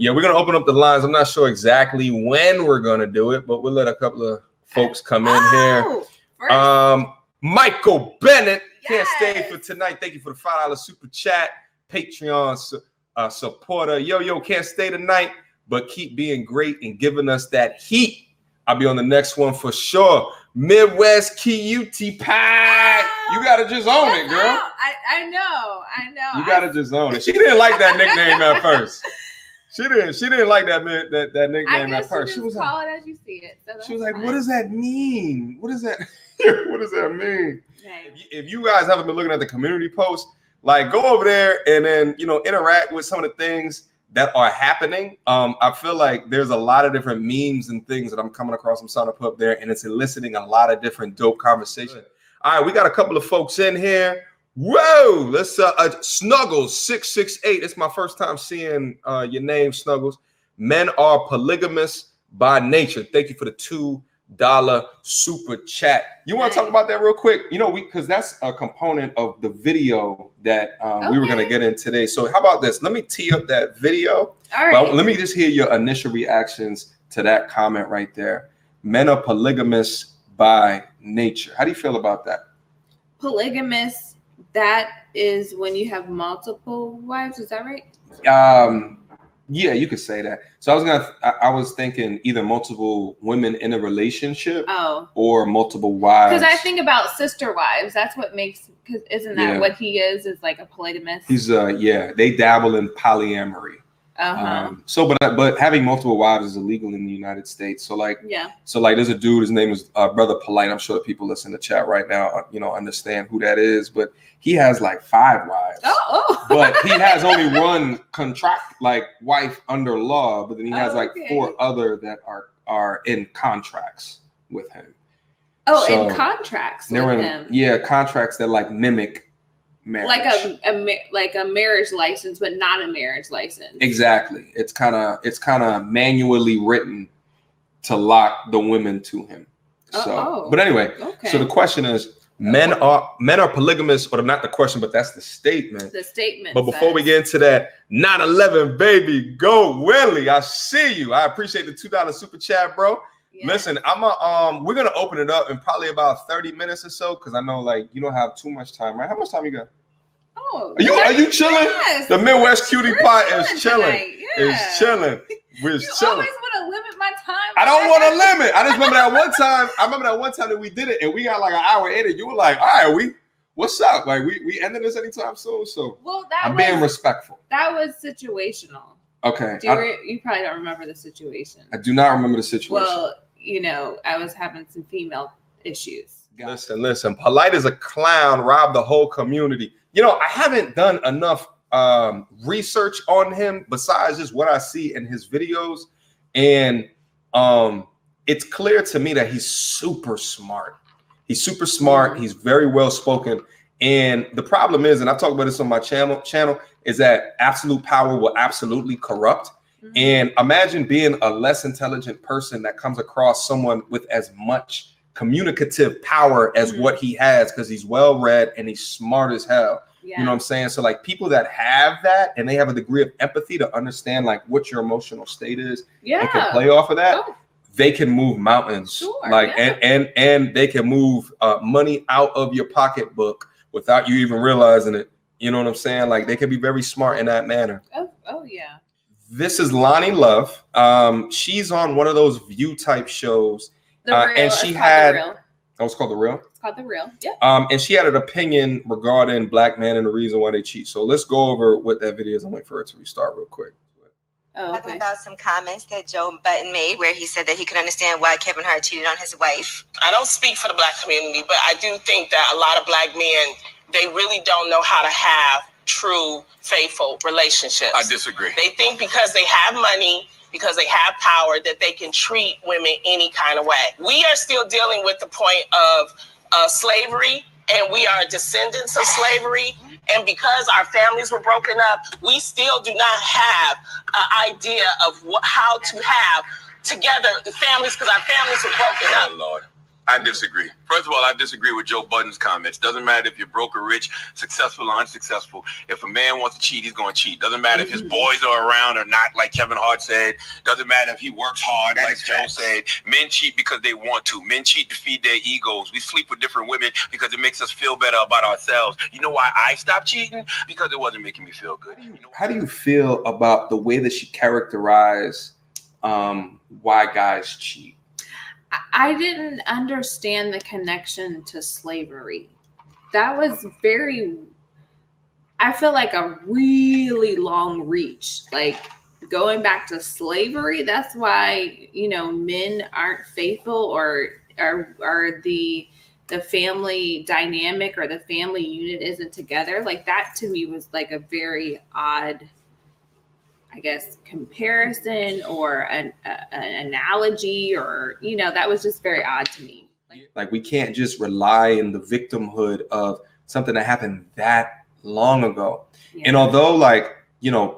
Yeah, we're going to open up the lines. I'm not sure exactly when we're going to do it, but we'll let a couple of folks come in here. Michael Bennett can't stay for tonight. Thank you for the $5 super chat. Patreon supporter. Yo, can't stay tonight, but keep being great and giving us that heat. I'll be on the next one for sure. Midwest Cutie Pie. You got to just own it, girl. I know. You got to just own it. She didn't like that nickname at first. She didn't like that nickname at first. She was call it as you see it. So she was like, "What does that mean? What does that? What does that mean?" Okay. If you guys haven't been looking at the community post, like go over there and then interact with some of the things that are happening. I feel like there's a lot of different memes and things that I'm coming across. I'm starting to put up there, and it's eliciting a lot of different dope conversation. All right, we got a couple of folks in here. Whoa, let's Snuggles 668. It's my first time seeing your name, Snuggles. Men are polygamous by nature. Thank you for the $2 super chat. You want to talk about that real quick? Because that's a component of the video that we were going to get in today. So how about this? Let me tee up that video. All right. Well, let me just hear your initial reactions to that comment right there. Men are polygamous by nature. How do you feel about that? Polygamous. That is when you have multiple wives. Is that right? Yeah, you could say that. So I was thinking either multiple women in a relationship or multiple wives. Because I think about sister wives. That's what makes, because isn't that what he is like a polygamist? He's they dabble in polyamory. But having multiple wives is illegal in the United States. So there's a dude, his name is Brother Polite. I'm sure people listening to chat right now, understand who that is, but he has like 5 wives. But he has only one wife under law, but then he has 4 other that are in contracts with him. In contracts with him. Yeah, contracts that mimic marriage. Like a marriage license, but not a marriage license. Exactly. It's kind of manually written to lock the women to him. But anyway, so the question is, men are polygamous, or not the question, but that's the statement. The statement. But before we get into that, 9/11 baby, go Willie. I see you. I appreciate the $2 super chat, bro. Yeah. Listen, we're gonna open it up in probably about 30 minutes or so, because I know you don't have too much time, right? How much time you got? Oh, are you chilling? Yes. The Midwest Cutie Pie is chilling. Yeah. It's chilling. We're chilling. Always want to limit my time. I don't want to limit. I just remember that one time. That we did it, and we got like an hour in it. You were like, "All right, what's up? We ended this anytime soon." So I'm being respectful. That was situational. Okay. You probably don't remember the situation. I do not remember the situation. Well, I was having some female issues. Listen. Polite as a clown, robbed the whole community. I haven't done enough research on him besides just what I see in his videos, and it's clear to me that he's super smart. He's super smart. He's very well spoken. And the problem is, and I've talked about this on my channel, is that absolute power will absolutely corrupt. Mm-hmm. And imagine being a less intelligent person that comes across someone with as much communicative power as what he has, because he's well read and he's smart as hell. Yeah. You know what I'm saying? So people that have that and they have a degree of empathy to understand what your emotional state is and can play off of that, they can move mountains. And they can move money out of your pocketbook without you even realizing it. You know what I'm saying? They can be very smart in that manner. Oh yeah. This is Lonnie Love. She's on one of those View type shows. And she had, it's called The Real. It's called The Real. Yeah. And she had an opinion regarding black men and the reason why they cheat. So let's go over what that video is. I'm waiting for it to restart real quick. Talking about some comments that Joe Button made, where he said that he could understand why Kevin Hart cheated on his wife. I don't speak for the black community, but I do think that a lot of black men, they really don't know how to have true, faithful relationships. I disagree. They think because they have money, because they have power, that they can treat women any kind of way. We are still dealing with the point of slavery, and we are descendants of slavery. And because our families were broken up, we still do not have an idea of how to have together the families, because our families were broken up. Lord. I disagree. First of all, I disagree with Joe Budden's comments. Doesn't matter if you're broke or rich, successful or unsuccessful. If a man wants to cheat, he's going to cheat. Doesn't matter if his boys are around or not, like Kevin Hart said. Doesn't matter if he works hard, like Joe said. Men cheat because they want to. Men cheat to feed their egos. We sleep with different women because it makes us feel better about ourselves. You know why I stopped cheating? Because it wasn't making me feel good. How do you feel about the way that she characterized why guys cheat? I didn't understand the connection to slavery. That was I feel like a really long reach. Like going back to slavery, that's why, men aren't faithful or are the family dynamic or the family unit isn't together. Like that to me was like a very odd, I guess, comparison or an analogy, or that was just very odd to me. Like we can't just rely on the victimhood of something that happened that long ago. Yeah. And although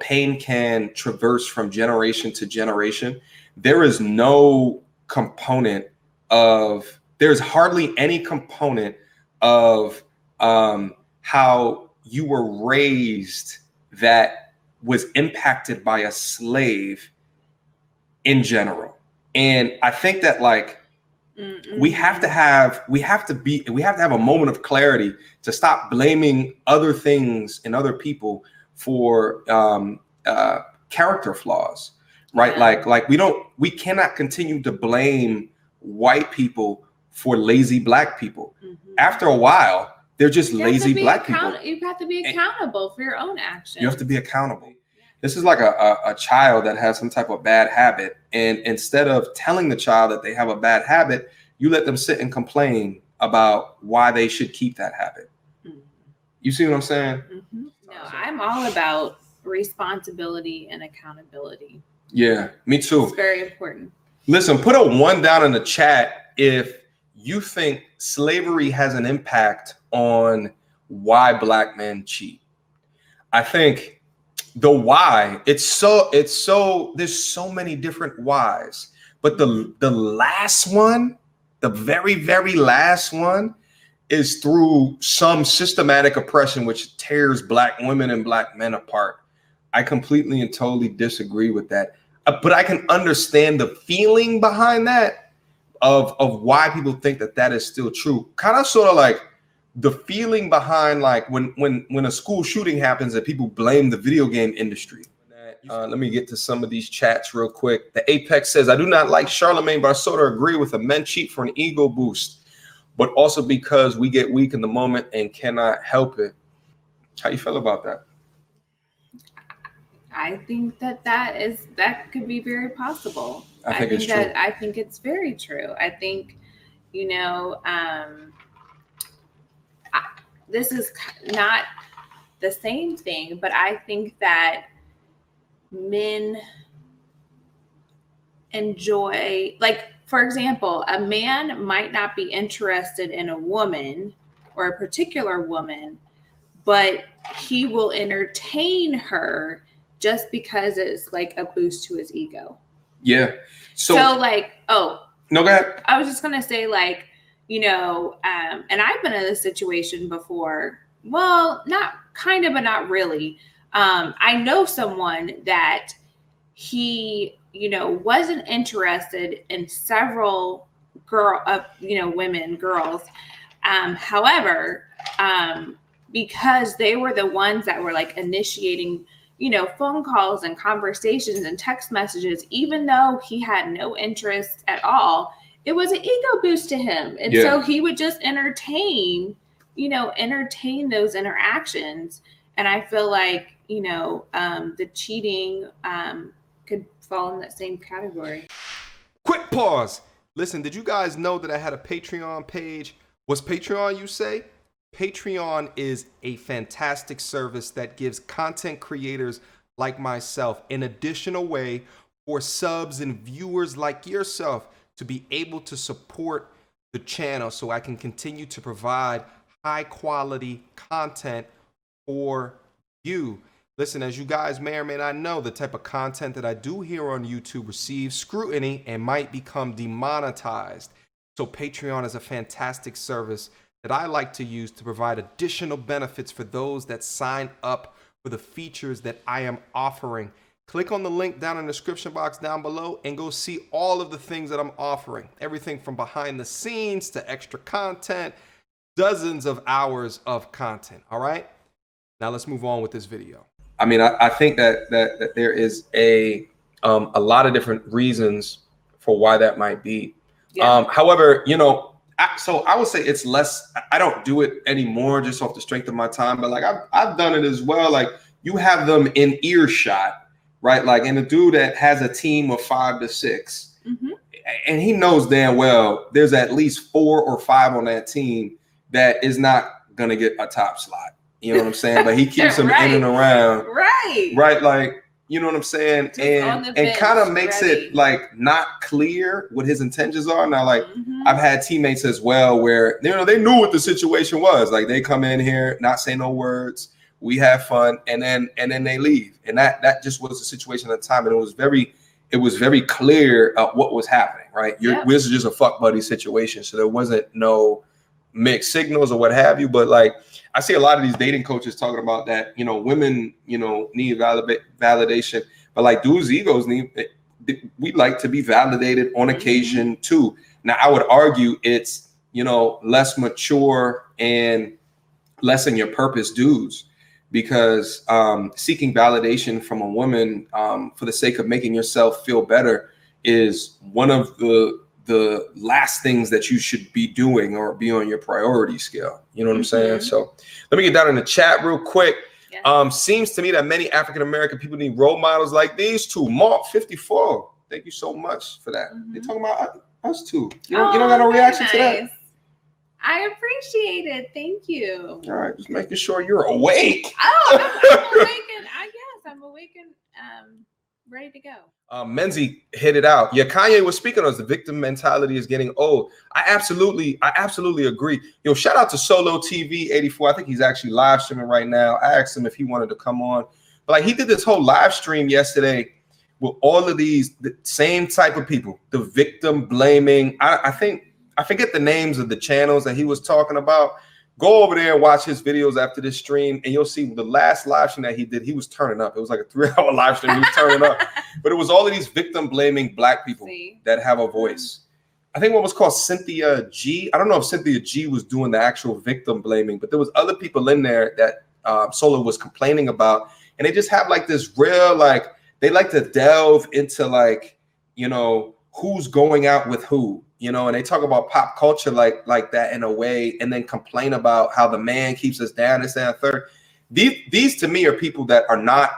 pain can traverse from generation to generation, there's hardly any component of how you were raised that was impacted by a slave in general. And I think that we have to have a moment of clarity to stop blaming other things and other people for character flaws, right? Yeah. We cannot continue to blame white people for lazy black people. Mm-hmm. After a while, they're just lazy black people. You have to be accountable for your own actions. You have to be accountable. This is like a child that has some type of bad habit. And instead of telling the child that they have a bad habit, you let them sit and complain about why they should keep that habit. Mm-hmm. You see what I'm saying? Mm-hmm. No, I'm all about responsibility and accountability. Yeah, me too. It's very important. Listen, put a 1 down in the chat if you think slavery has an impact on why black men cheat. I think the why, there's so many different whys, but the last one, the very, very last one is through some systematic oppression, which tears black women and black men apart. I completely and totally disagree with that. But I can understand the feeling behind that of why people think that is still true. Kind of sort of like the feeling behind when a school shooting happens that people blame the video game industry. Let me get to some of these chats real quick. The Apex says, I do not like Charlemagne, but I sort of agree with men cheat for an ego boost, but also because we get weak in the moment and cannot help it. How you feel about that? I think that could be very possible. I think it's very true. I think, this is not the same thing, but I think that men enjoy, for example, a man might not be interested in a woman or a particular woman, but he will entertain her just because it's like a boost to his ego. Yeah. So no, go ahead. I was just going to say and I've been in this situation before. Well, not kind of, but not really. I know someone that he, wasn't interested in several girls. However, because they were the ones that were initiating, phone calls and conversations and text messages, even though he had no interest at all, it was an ego boost to him. And so he would just entertain those interactions. And I feel like, the cheating could fall in that same category. Quick pause. Listen, did you guys know that I had a Patreon page? What's Patreon, you say? Patreon is a fantastic service that gives content creators like myself an additional way for subs and viewers like yourself to be able to support the channel so I can continue to provide high quality content for you. Listen, as you guys may or may not know, the type of content that I do here on YouTube receives scrutiny and might become demonetized. So Patreon is a fantastic service that I like to use to provide additional benefits for those that sign up for the features that I am offering. Click on the link down in the description box down below and go see all of the things that I'm offering. Everything from behind the scenes to extra content, dozens of hours of content. All right. Now let's move on with this video. I mean, I think that there is a lot of different reasons for why that might be. Yeah. However, you know, so I would say it's less. I don't do it anymore just off the strength of my time, but like I've done it as well. Like you have them in earshot, right? Like, and a dude that has a team of 5 to 6, and he knows damn well there's at least 4 or 5 on that team that is not gonna get a top slot. You know what I'm saying? But he keeps them in and around, right? Like, you know what I'm saying? Just and kind of makes it like not clear what his intentions are. Now, like I've had teammates as well where, you know, they knew what the situation was. Like they come in here, not say no words, we have fun, and then they leave. And that just was the situation at the time. And it was very clear what was happening, right? This is just a fuck buddy situation. So there wasn't no mixed signals or what have you. But like I see a lot of these dating coaches talking about that, you know, women, you know, need validation, but like dudes' egos we like to be validated on occasion too. Now I would argue it's, you know, less mature and less in your purpose dudes, because seeking validation from a woman for the sake of making yourself feel better is one of the last things that you should be doing or be on your priority scale. You know what I'm saying? So let me get down in the chat real quick. Yeah. Seems to me that many African-American people need role models like these two. Mark 54. Thank you so much for that. They're talking about us too. You don't got no reaction to that? I appreciate it. Thank you. All right. Just making sure you're awake. Oh, I'm awake. I guess I'm awake and ready to go. Menzie hit it out. Yeah, Kanye was speaking on the victim mentality is getting old. I absolutely agree. Yo, shout out to Solo TV 84. I think he's actually live streaming right now. I asked him if he wanted to come on, but like he did this whole live stream yesterday with all of the same type of people, the victim blaming. I think I forget the names of the channels that he was talking about. Go over there and watch his videos after this stream, and you'll see the last live stream that he did. He was turning up. It was like a 3-hour live stream. He was turning up, but it was all of these victim blaming Black people that have a voice. I think what was called Cynthia G. I don't know if Cynthia G was doing the actual victim blaming, but there was other people in there that Solo was complaining about, and they just have like this real, like they like to delve into like, you know, who's going out with who. You know, and they talk about pop culture like that in a way, and then complain about how the man keeps us down, this, and third. These to me are people that are not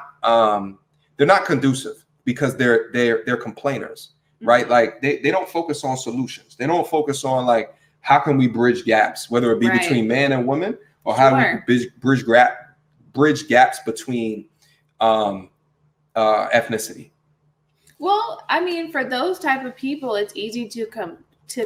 they're not conducive, because they're complainers, right? Like they don't focus on solutions. They don't focus on like how can we bridge gaps, whether it be between man and woman, or how do we bridge gaps between ethnicity. Well, I mean, for those type of people, it's easy to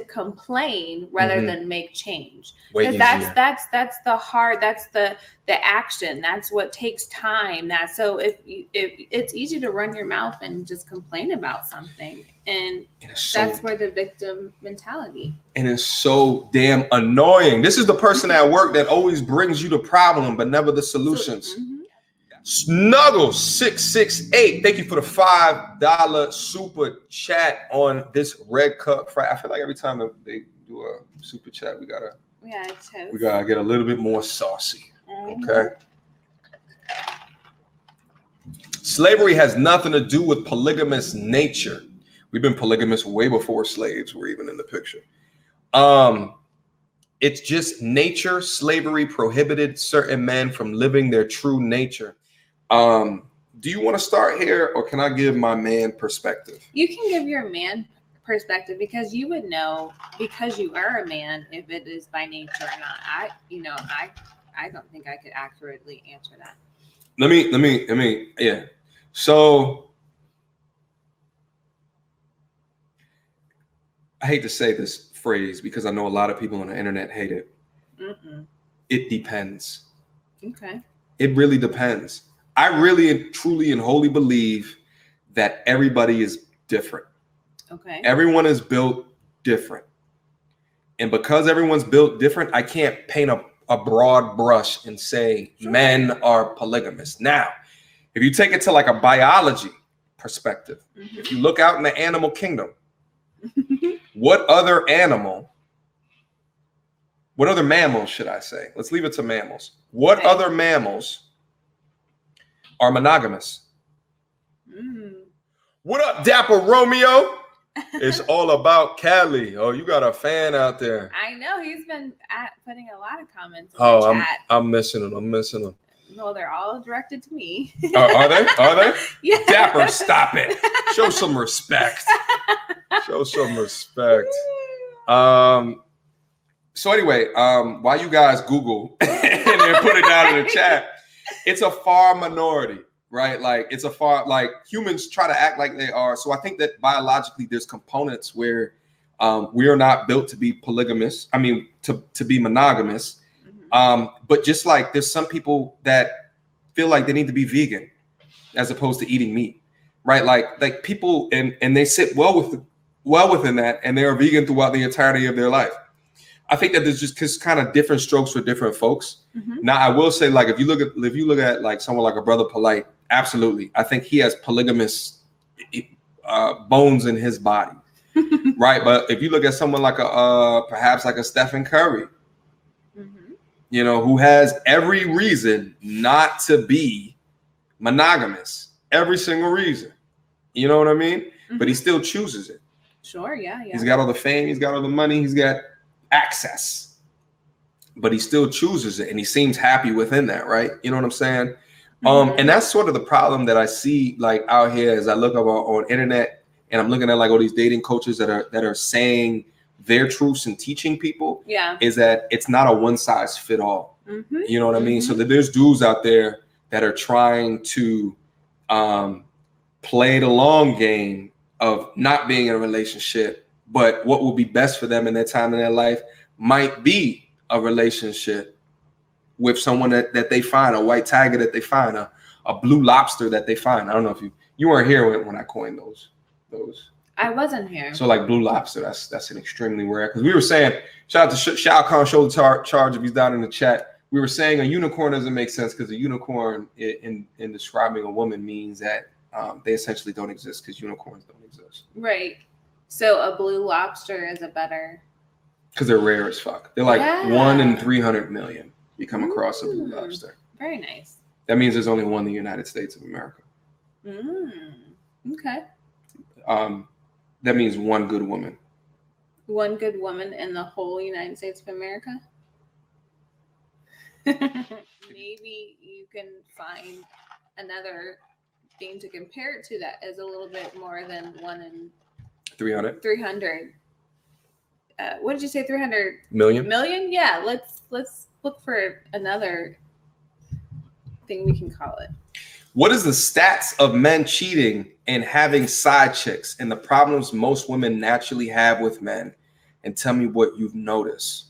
complain rather than make change, because that's the hard, that's the action, that's what takes time. So if it's easy to run your mouth and just complain about something, and that's where the victim mentality. And it's so damn annoying. This is the person at work that always brings you the problem but never the solutions. Snuggle 668, thank you for the $5 super chat on this Red Cup Friday. I feel like every time they do a super chat, we gotta get a little bit more saucy. Okay. Slavery has nothing to do with polygamous nature. We've been polygamous way before slaves were even in the picture. It's just nature. Slavery prohibited certain men from living their true nature. Do you want to start here, or can I give my man perspective? You can give your man perspective, because you would know, because you are a man, if it is by nature or not. I don't think I could accurately answer that. Let me, yeah. So I hate to say this phrase because I know a lot of people on the internet hate it. It depends. Okay. It really depends. I really and truly and wholly believe that everybody is different. Okay. Everyone is built different. And because everyone's built different, I can't paint a broad brush and say men are polygamous. Now, if you take it to like a biology perspective, if you look out in the animal kingdom, what other mammals should I say? Let's leave it to mammals. What other mammals are monogamous? What up, Dapper Romeo? It's all about Cali. Oh, you got a fan out there. I know. He's been putting a lot of comments in the chat. I'm missing them. Well, they're all directed to me. Are they? Yeah. Dapper, stop it. Show some respect. So anyway, while you guys Google and then put it down in the chat, it's a far minority, right? Like it's humans try to act like they are. So I think that biologically there's components where we are not built to be polygamous. I mean, to be monogamous. But just like there's some people that feel like they need to be vegan as opposed to eating meat, right? Like people and they sit well within that, and they are vegan throughout the entirety of their life. I think that there's just kind of different strokes for different folks. Now, I will say, like if you look at like someone like a Brother Polite, absolutely, I think he has polygamous bones in his body, right? But if you look at someone like perhaps like a Stephen Curry, you know, who has every reason not to be monogamous, every single reason, you know what I mean? But he still chooses it. Sure, yeah. He's got all the fame, he's got all the money, he's got access, but he still chooses it, and he seems happy within that, right? You know what I'm saying? And that's sort of the problem that I see like out here as I look up on internet, and I'm looking at like all these dating coaches that are saying their truths and teaching people, is that it's not a one size fit all. You know what I mean? So that there's dudes out there that are trying to play the long game of not being in a relationship, but what will be best for them in their time in their life might be a relationship with someone that they find, a white tiger that they find, a blue lobster that they find. I don't know if you weren't here when I coined those. I wasn't here. So like blue lobster, that's an extremely rare, because we were saying, shout out to Shao Khan Shoulder Charge if he's down in the chat. We were saying a unicorn doesn't make sense because a unicorn in describing a woman means that they essentially don't exist because unicorns don't exist. Right. So a blue lobster is a better. Because they're rare as fuck. They're like 1 in 300 million. You come across a blue lobster. Very nice. That means there's only one in the United States of America. Okay. That means one good woman. One good woman in the whole United States of America? Maybe you can find another thing to compare it to that is a little bit more than 1 in 300. 300. What did you say? 300 million? Million? Yeah. Let's look for another thing we can call it. What is the stats of men cheating and having side chicks and the problems most women naturally have with men? And tell me what you've noticed.